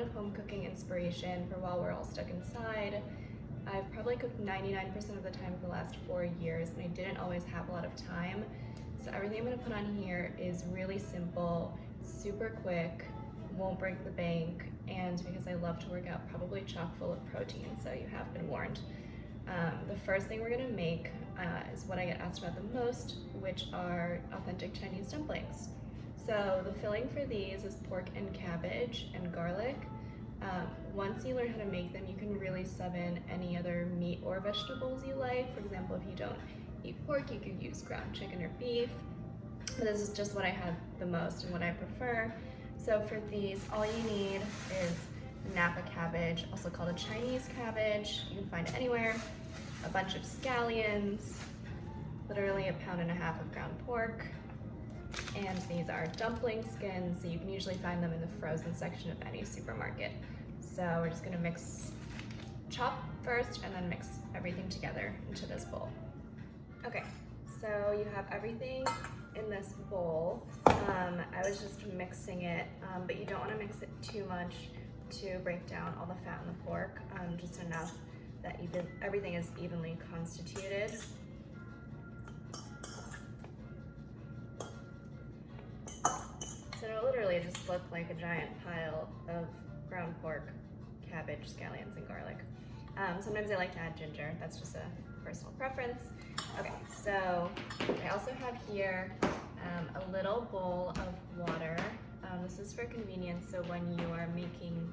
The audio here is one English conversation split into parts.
of home cooking inspiration for while we're all stuck inside. I've probably cooked 99% of the time for the last 4 years, and I didn't always have a lot of time. So everything I'm gonna put on here is really simple, super quick, won't break the bank, and because I love to work out, probably chock full of protein, so you have been warned. The first thing we're gonna make is what I get asked about the most, which are authentic Chinese dumplings. So the filling for these is pork and cabbage and garlic. Once you learn how to make them, you can really sub in any other meat or vegetables you like. For example, if you don't eat pork, you could use ground chicken or beef. But this is just what I have the most and what I prefer. So for these, all you need is napa cabbage, also called a Chinese cabbage. You can find it anywhere. A bunch of scallions, literally 1.5 pounds of ground pork. And these are dumpling skins, so you can usually find them in the frozen section of any supermarket. So we're just gonna chop first and then mix everything together into this bowl. Okay, so you have everything in this bowl. I was just mixing it, but you don't wanna mix it too much to break down all the fat in the pork, just enough that everything is evenly constituted. So it'll literally just look like a giant pile of ground pork, cabbage, scallions, and garlic. Sometimes I like to add ginger. That's just a personal preference. Okay, so I also have here a little bowl of water. This is for convenience, so when you are making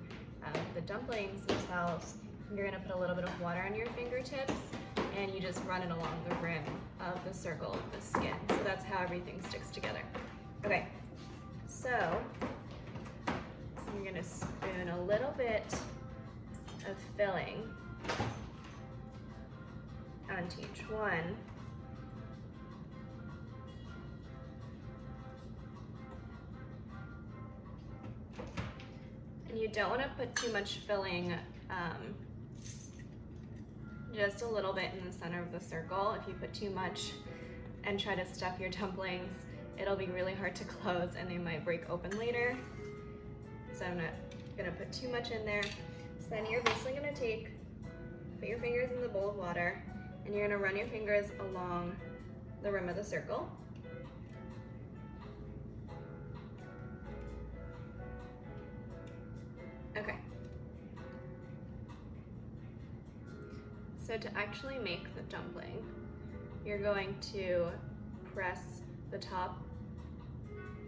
the dumplings themselves, you're gonna put a little bit of water on your fingertips and you just run it along the rim of the circle of the skin. So that's how everything sticks together. Okay, so you're gonna spoon a little bit of filling onto each one. And you don't want to put too much filling, just a little bit in the center of the circle. If you put too much and try to stuff your dumplings, it'll be really hard to close and they might break open later. So I'm not gonna put too much in there. So then you're basically gonna put your fingers in the bowl of water and you're gonna run your fingers along the rim of the circle. Okay. So to actually make the dumpling, you're going to press the top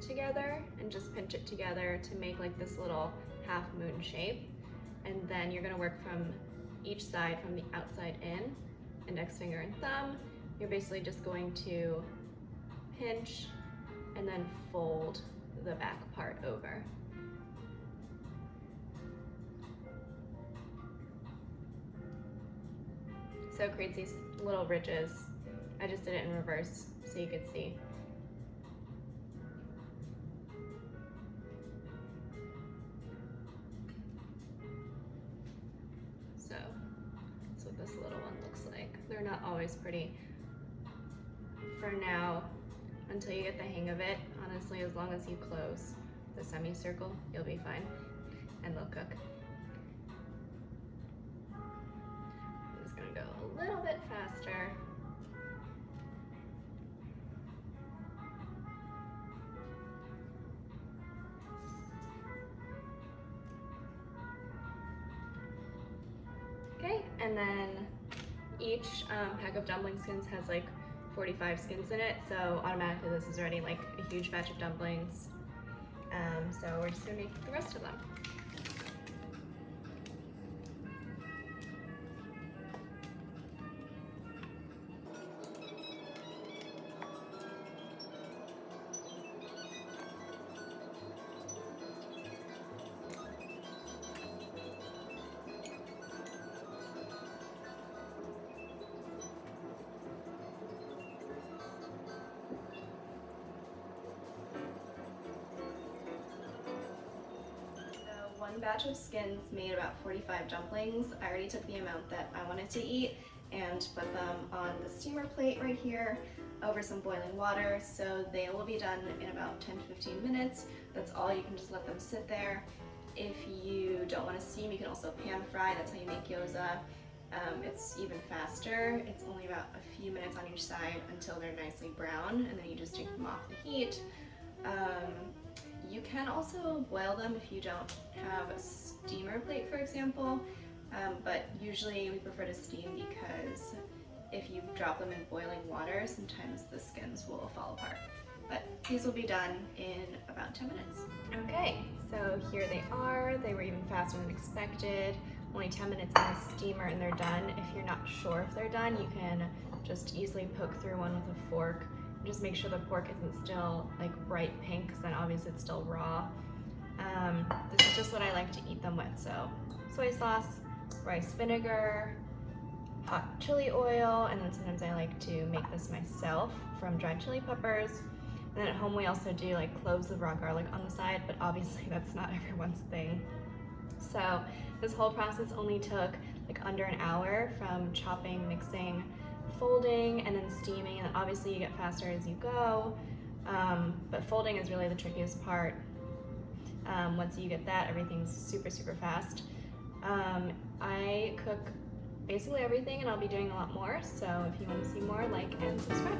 together and just pinch it together to make like this little half moon shape. And then you're gonna work from each side, from the outside in, index finger and thumb. You're basically just going to pinch and then fold the back part over. So it creates these little ridges. I just did it in reverse so you could see. So that's what this little one looks like. They're not always pretty. For now, until you get the hang of it, honestly, as long as you close the semicircle, you'll be fine, and they'll cook. I'm just gonna go a little bit faster. Okay, and then each pack of dumpling skins has like 45 skins in it, so automatically this is already like a huge batch of dumplings. So we're just gonna make the rest of them. One batch of skins made about 45 dumplings. I already took the amount that I wanted to eat and put them on the steamer plate right here over some boiling water. So they will be done in about 10 to 15 minutes. That's all. You can just let them sit there. if you don't want to steam, you can also pan fry. That's how you make gyoza. It's even faster. It's only about a few minutes on each side until they're nicely brown, and then you just take them off the heat. You can also boil them if you don't have a steamer plate, for example, but usually we prefer to steam because if you drop them in boiling water, sometimes the skins will fall apart. But these will be done in about 10 minutes. Okay, so here they are. They were even faster than expected. Only 10 minutes in the steamer and they're done. If you're not sure if they're done, you can just easily poke through one with a fork. Just make sure the pork isn't still like bright pink, because then obviously it's still raw. This is just what I like to eat them with. So soy sauce, rice vinegar, hot chili oil, and then sometimes I like to make this myself from dried chili peppers. And then at home we also do like cloves of raw garlic on the side, but obviously that's not everyone's thing. So this whole process only took like under an hour, from chopping, mixing, folding, and then steaming. And obviously you get faster as you go, but folding is really the trickiest part. Once you get that, everything's super fast. I cook basically everything, and I'll be doing a lot more, so if you want to see more, like and subscribe.